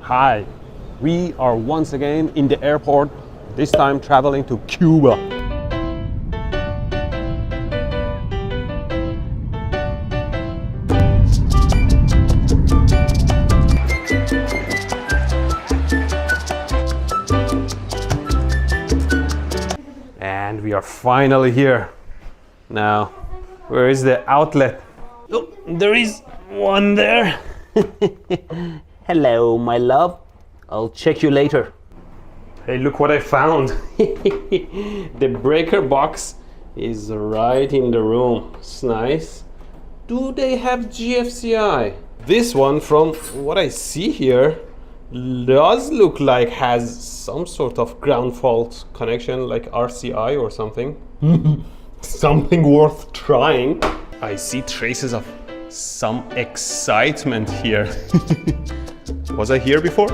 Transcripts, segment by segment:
Hi, we are once again in the airport, this time traveling to Cuba. And we are finally here. Now, where is the outlet? Oh, there is one there. Hello, my love. I'll check you later. Hey, look what I found. The breaker box is right in the room. It's nice. Do they have GFCI? This one, from what I see here, does look like has some sort of ground fault connection, like RCI or something. Something worth trying. I see traces of some excitement here. Was I here before?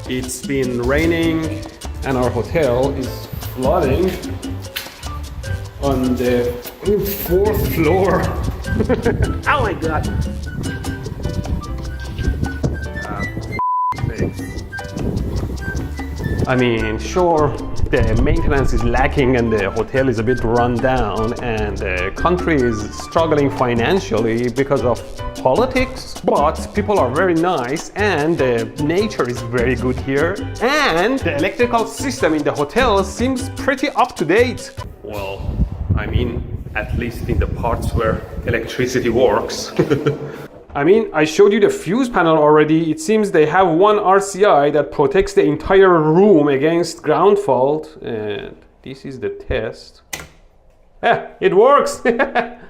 It's been raining and our hotel is flooding on the 4th floor. Oh my god. I mean, sure, the maintenance is lacking and the hotel is a bit run down and the country is struggling financially because of politics, but people are very nice and the nature is very good here and the electrical system in the hotel seems pretty up to date. Well, I mean, at least in the parts where electricity works. I mean, I showed you the fuse panel already. It seems they have one RCI that protects the entire room against ground fault. And this is the test. Yeah, it works. There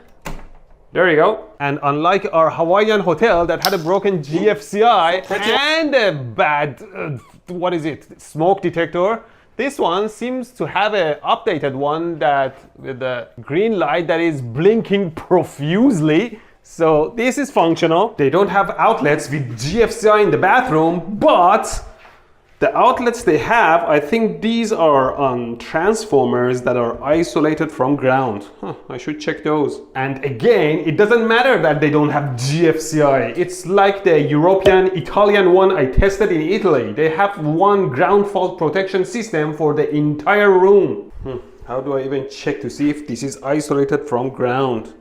you go. And unlike our Hawaiian hotel that had a broken GFCI and a bad, what is it, smoke detector, this one seems to have an updated one that with a green light that is blinking profusely. So this is functional. They don't have outlets with GFCI in the bathroom, but the outlets they have, I think these are on transformers that are isolated from ground. I should check those. And again, it doesn't matter that they don't have GFCI. It's like the European, Italian one I tested in Italy. They have one ground fault protection system for the entire room. How do I even check to see if this is isolated from ground?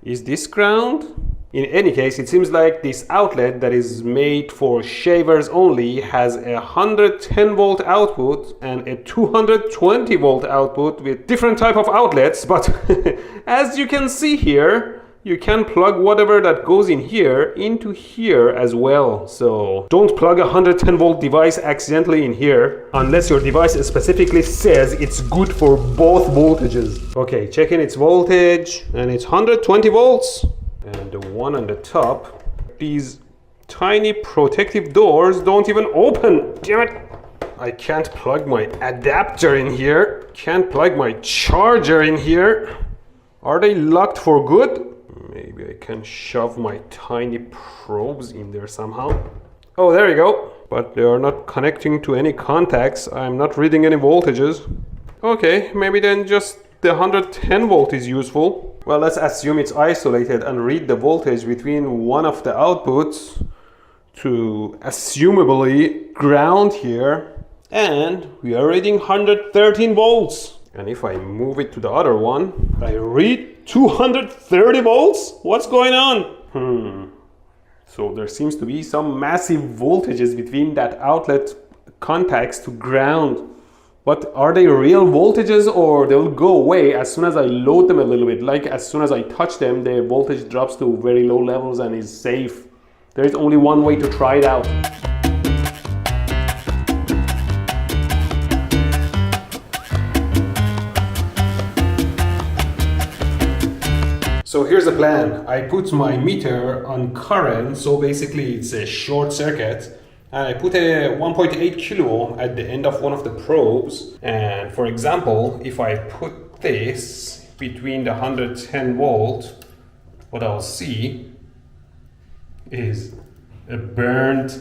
Is this ground? In any case, it seems like this outlet that is made for shavers only has a 110 volt output and a 220 volt output with different type of outlets, but as you can see here, you can plug whatever that goes in here into here as well. So don't plug a 110 volt device accidentally in here unless your device specifically says it's good for both voltages. Okay, checking its voltage and it's 120 volts. And the one on the top, these tiny protective doors don't even open. Damn it! I can't plug my adapter in here. Can't plug my charger in here. Are they locked for good? Maybe I can shove my tiny probes in there somehow. Oh, there you go. But they are not connecting to any contacts. I'm not reading any voltages. Okay, maybe then just the 110 volt is useful. Well, let's assume it's isolated and read the voltage between one of the outputs to assumably ground here. And we are reading 113 volts. And if I move it to the other one, I read 230 volts? What's going on? So there seems to be some massive voltages between that outlet contacts to ground. But are they real voltages or they'll go away as soon as I load them a little bit? Like as soon as I touch them, the voltage drops to very low levels and is safe. There is only one way to try it out. So here's the plan. I put my meter on current, so basically it's a short circuit. And I put a 1.8 kilo ohm at the end of one of the probes. And for example, if I put this between the 110 volt, what I'll see is a burned.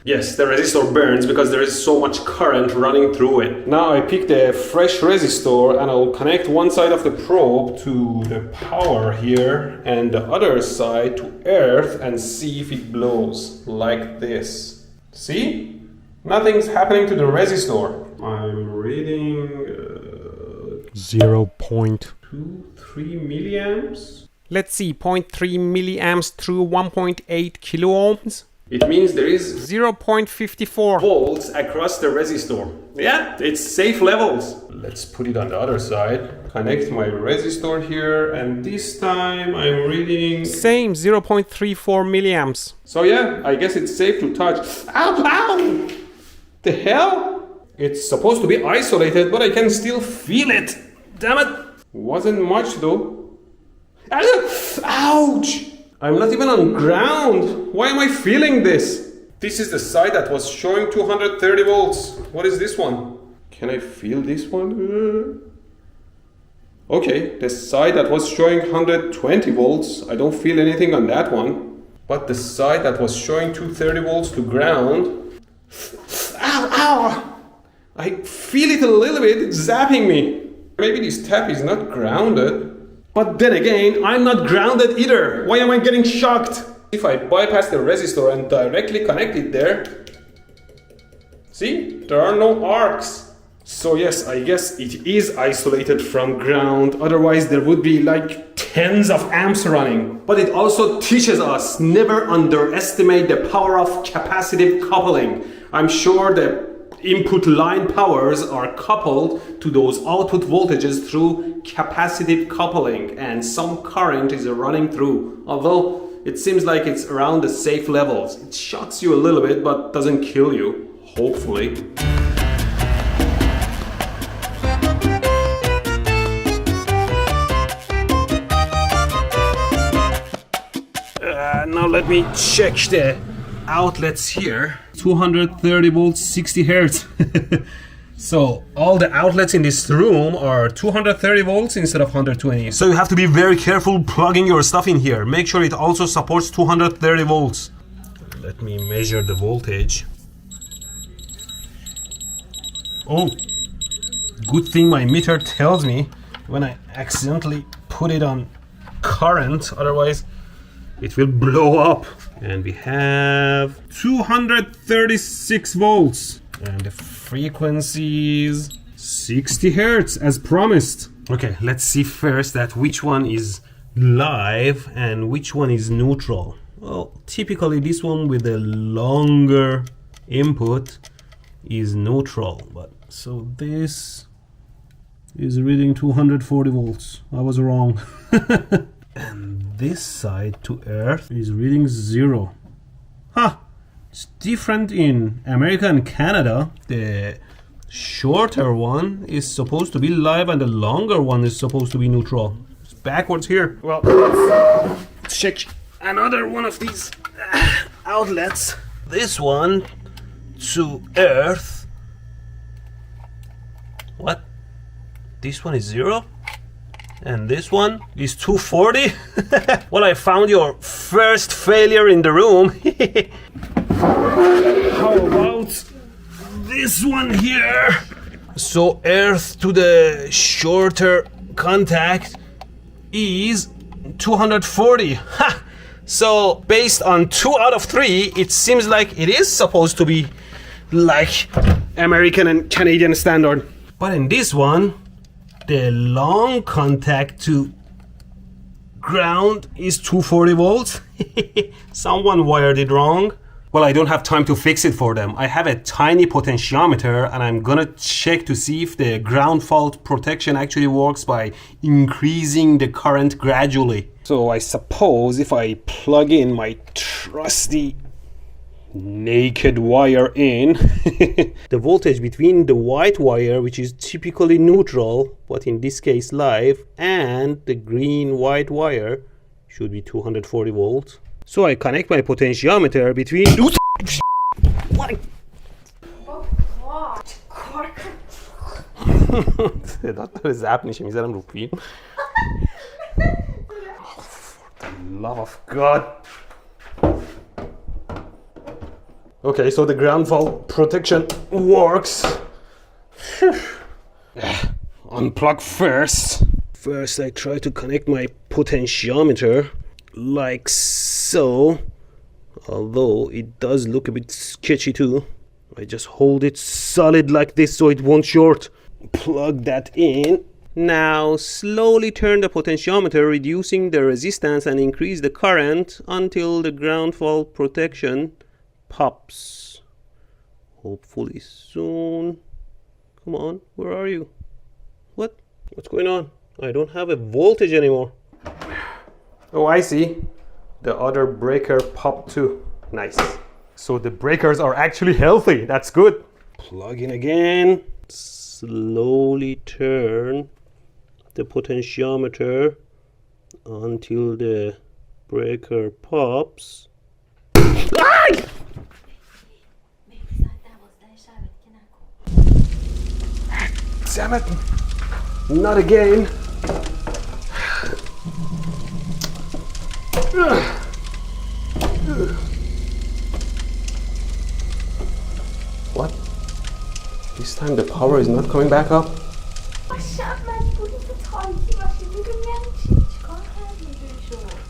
Yes, the resistor burns because there is so much current running through it. Now I picked a fresh resistor and I'll connect one side of the probe to the power here and the other side to earth and see if it blows like this. See? Nothing's happening to the resistor. I'm reading 0.23 milliamps. Let's see, 0.3 milliamps through 1.8 kilo ohms. It means there is 0.54 volts across the resistor. Yeah, it's safe levels. Let's put it on the other side. Connect my resistor here, and this time I'm reading... Same, 0.34 milliamps. So yeah, I guess it's safe to touch. Ow, ow! The hell? It's supposed to be isolated, but I can still feel it. Damn it! Wasn't much though. Ouch! I'm not even on ground. Why am I feeling this? This is the side that was showing 230 volts. What is this one? Can I feel this one? Okay, the side that was showing 120 volts. I don't feel anything on that one. But the side that was showing 230 volts to ground. Ow, ow! I feel it a little bit. It's zapping me. Maybe this tap is not grounded. But then again, I'm not grounded either. Why am I getting shocked? If I bypass the resistor and directly connect it there, see, there are no arcs. So yes, I guess it is isolated from ground. Otherwise there would be like tens of amps running. But it also teaches us never underestimate the power of capacitive coupling. I'm sure the input line powers are coupled to those output voltages through capacitive coupling, and some current is running through. Although it seems like it's around the safe levels. It shocks you a little bit but doesn't kill you, hopefully. Now let me check the outlets here. 230 volts, 60 hertz. So all the outlets in this room are 230 volts instead of 120. So you have to be very careful plugging your stuff in here. Make sure it also supports 230 volts. Let me measure the voltage. Oh, good thing my meter tells me when I accidentally put it on current, otherwise it will blow up. And we have 236 volts and the frequency is 60 hertz as promised. Okay, let's see first that which one is live and which one is neutral. Well, typically this one with a longer input is neutral, but so this is reading 240 volts. I was wrong. And this side to earth is reading 0. Huh, it's different in America and Canada. The shorter one is supposed to be live and the longer one is supposed to be neutral. It's backwards here. Well, let's check another one of these outlets. This one to earth. What? This one is 0? And this one is 240. Well, I found your first failure in the room. How about this one here? So earth to the shorter contact is 240. Ha! So based on 2 out of 3, it seems like it is supposed to be like American and Canadian standard. But in this one, the long contact to ground is 240 volts. Someone wired it wrong. Well, I don't have time to fix it for them. I have a tiny potentiometer and I'm gonna check to see if the ground fault protection actually works by increasing the current gradually. So I suppose if I plug in my trusty naked wire in, the voltage between the white wire, which is typically neutral, but in this case live, and the green white wire should be 240 volts. So I connect my potentiometer between... What? زعب میشه میذارم رو فیلم. For the love of God. Okay, so the ground fault protection works. Unplug first. First, I try to connect my potentiometer like so. Although it does look a bit sketchy too. I just hold it solid like this so it won't short. Plug that in. Now slowly turn the potentiometer, reducing the resistance and increase the current until the ground fault protection pops. Hopefully soon. Come on, where are you? What's going on? I don't have a voltage anymore. Oh, I see. The other breaker popped too. Nice. So the breakers are actually healthy. That's good. Plug in again. Slowly turn the potentiometer until the breaker pops. Damn it! Not again! What? This time the power is not coming back up?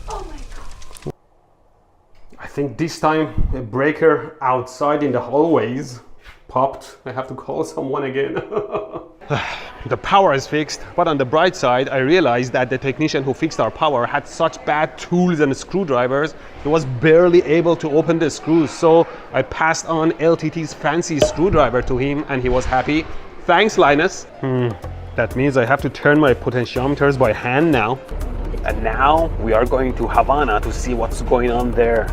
Oh my god. I think this time a breaker outside in the hallways popped. I have to call someone again. The power is fixed, but on the bright side, I realized that the technician who fixed our power had such bad tools and screwdrivers, he was barely able to open the screws. So I passed on LTT's fancy screwdriver to him and he was happy. Thanks, Linus. That means I have to turn my potentiometers by hand now. And now we are going to Havana to see what's going on there.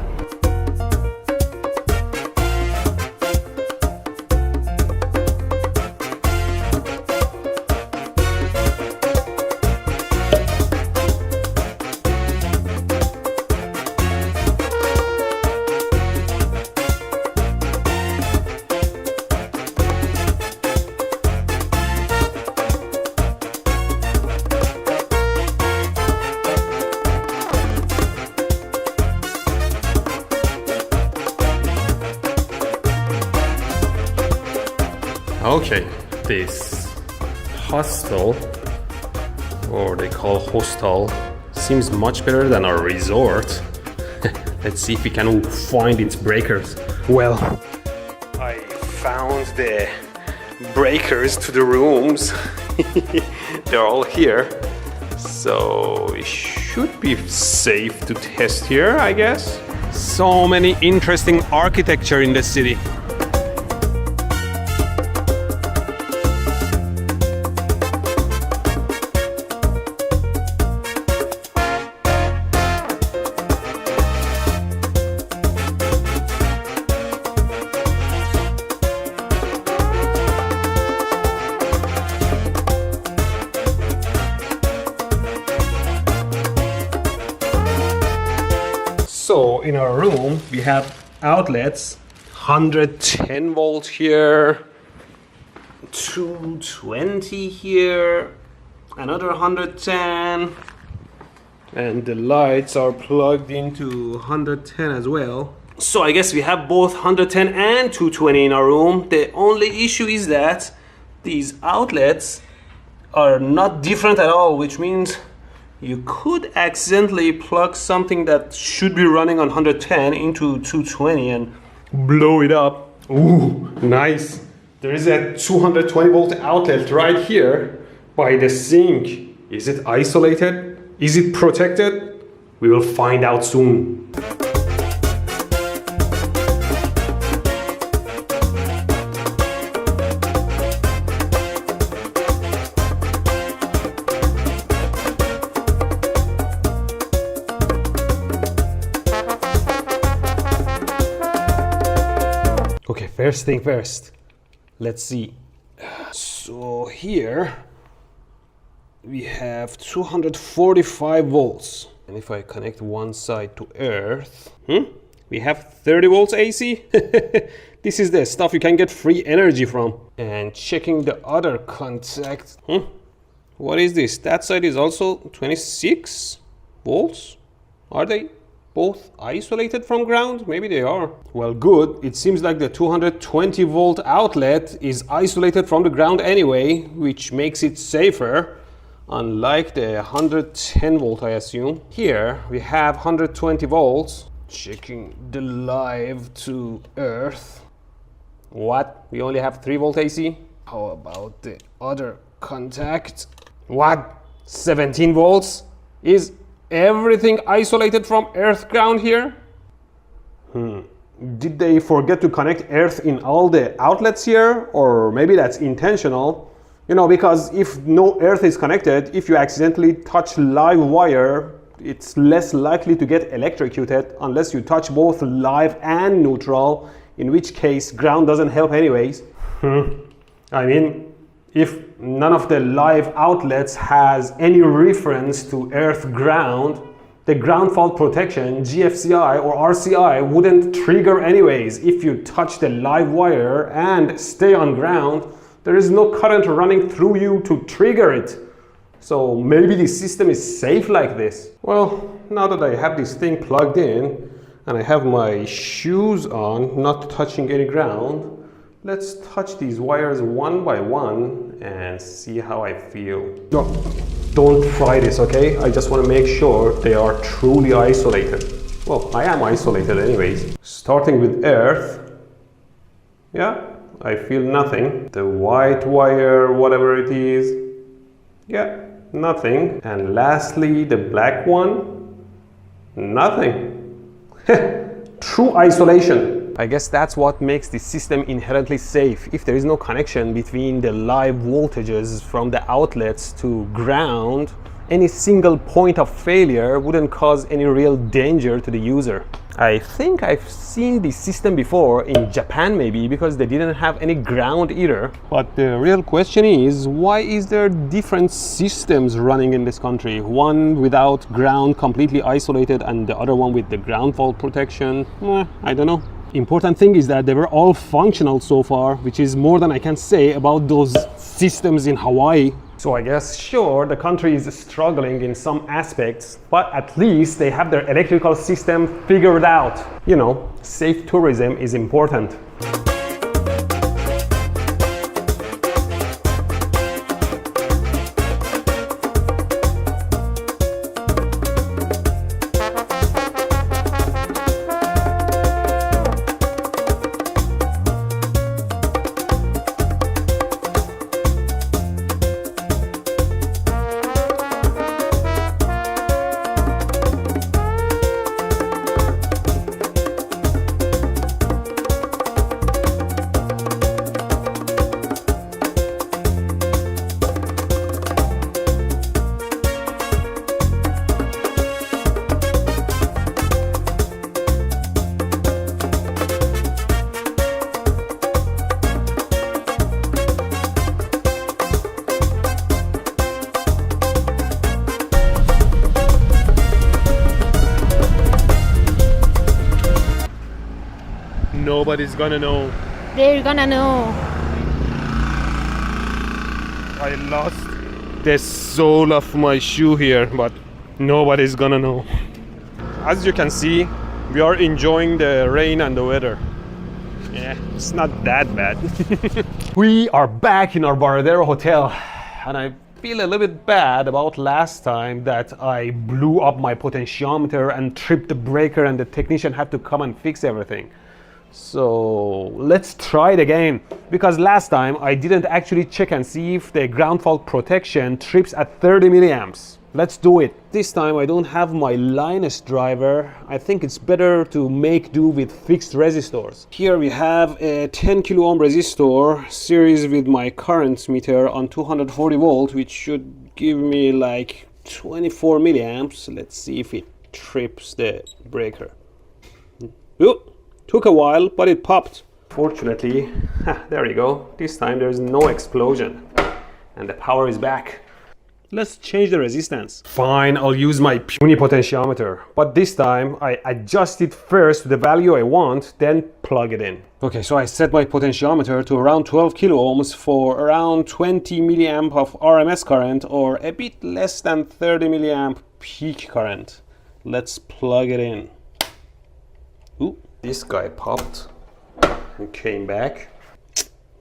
Okay, this hostel, or they call hostel, seems much better than our resort. Let's see if we can find its breakers. Well, I found the breakers to the rooms. They're all here. So it should be safe to test here, I guess. So many interesting architecture in the city. So in our room we have outlets, 110 volts here, 220 here, another 110, and the lights are plugged into 110 as well. So I guess we have both 110 and 220 in our room. The only issue is that these outlets are not different at all, which means you could accidentally plug something that should be running on 110 into 220 and blow it up. Ooh, nice. There is a 220 volt outlet right here by the sink. Is it isolated? Is it protected? We will find out soon. Okay, first thing first, let's see. So here we have 245 volts. And if I connect one side to earth, we have 30 volts AC. This is the stuff you can get free energy from. And checking the other contact, what is this? That side is also 26 volts. Are they? both isolated from ground? Maybe they are. Well, good. It seems like the 220 volt outlet is isolated from the ground anyway, which makes it safer. Unlike the 110 volt, I assume. Here we have 120 volts. Checking the live to earth. What? We only have 3 volt AC? How about the other contact? What? 17 volts? Is everything isolated from earth ground here? Did they forget to connect earth in all the outlets here? Or maybe that's intentional? You know, because if no earth is connected, if you accidentally touch live wire, it's less likely to get electrocuted unless you touch both live and neutral, in which case ground doesn't help anyways. I mean, if none of the live outlets has any reference to earth ground, the ground fault protection, GFCI or RCI, wouldn't trigger anyways. If you touch the live wire and stay on ground, there is no current running through you to trigger it. So maybe the system is safe like this. Well, now that I have this thing plugged in and I have my shoes on, not touching any ground, let's touch these wires one by one and see how I feel. No, don't try this, okay? I just want to make sure they are truly isolated. Well, I am isolated anyways. Starting with earth. Yeah, I feel nothing. The white wire, whatever it is, yeah, nothing. And lastly, the black one, nothing. True isolation. I guess that's what makes the system inherently safe. If there is no connection between the live voltages from the outlets to ground, any single point of failure wouldn't cause any real danger to the user. I think I've seen this system before in Japan maybe, because they didn't have any ground either. But the real question is, why is there different systems running in this country? One without ground, completely isolated, and the other one with the ground fault protection? I don't know. Important thing is that they were all functional so far, which is more than I can say about those systems in Hawaii. So I guess, sure, the country is struggling in some aspects, but at least they have their electrical system figured out. You know, safe tourism is important. Nobody's gonna know. They're gonna know. I lost the sole of my shoe here, but nobody's gonna know. As you can see, we are enjoying the rain and the weather. Yeah, it's not that bad. We are back in our Baradero hotel, and I feel a little bit bad about last time that I blew up my potentiometer and tripped the breaker and the technician had to come and fix everything. So let's try it again, because last time I didn't actually check and see if the ground fault protection trips at 30 milliamps. Let's do it. This time I don't have my Linus driver. I think it's better to make do with fixed resistors. Here we have a 10 kilo ohm resistor series with my current meter on 240 volt, which should give me like 24 milliamps. Let's see if it trips the breaker. Ooh. Took a while, but it popped. Fortunately, there you go. This time there's no explosion and the power is back. Let's change the resistance. Fine, I'll use my puny potentiometer, but this time I adjust it first to the value I want, then plug it in. Okay, so I set my potentiometer to around 12 kilo ohms for around 20 milliamp of RMS current, or a bit less than 30 milliamp peak current. Let's plug it in. Ooh, this guy popped and came back.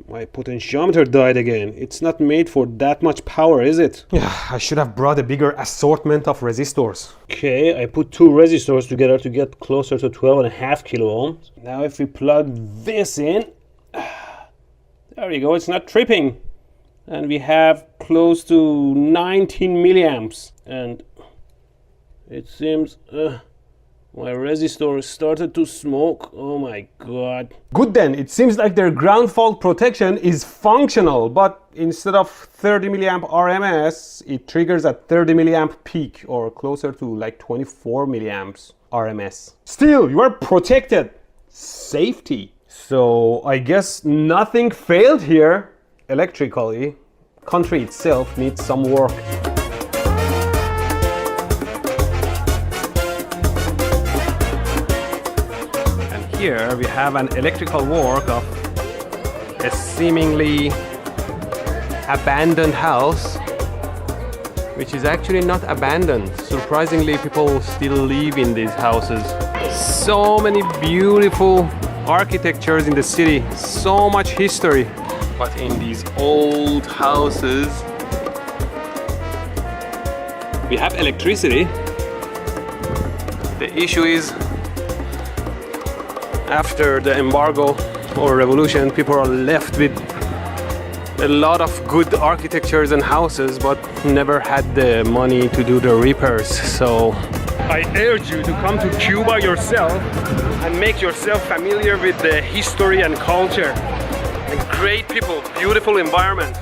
My potentiometer died again. It's not made for that much power, is it? Yeah, I should have brought a bigger assortment of resistors. Okay, I put 2 resistors together to get closer to 12.5 kilo ohms. Now if we plug this in, there we go, it's not tripping. And we have close to 19 milliamps. And it seems my resistor started to smoke. Oh my god. Good then, it seems like their ground fault protection is functional, but instead of 30 milliamp RMS, it triggers at 30 milliamp peak, or closer to like 24 milliamps RMS. Still, you are protected. Safety. So I guess nothing failed here electrically. Country itself needs some work. Here we have an electrical work of a seemingly abandoned house, which is actually not abandoned. Surprisingly, people still live in these houses. So many beautiful architectures in the city, so much history. But in these old houses, we have electricity. The issue is, after the embargo or revolution, people are left with a lot of good architectures and houses, but never had the money to do the repairs. So I urge you to come to Cuba yourself and make yourself familiar with the history and culture. And great people, beautiful environment.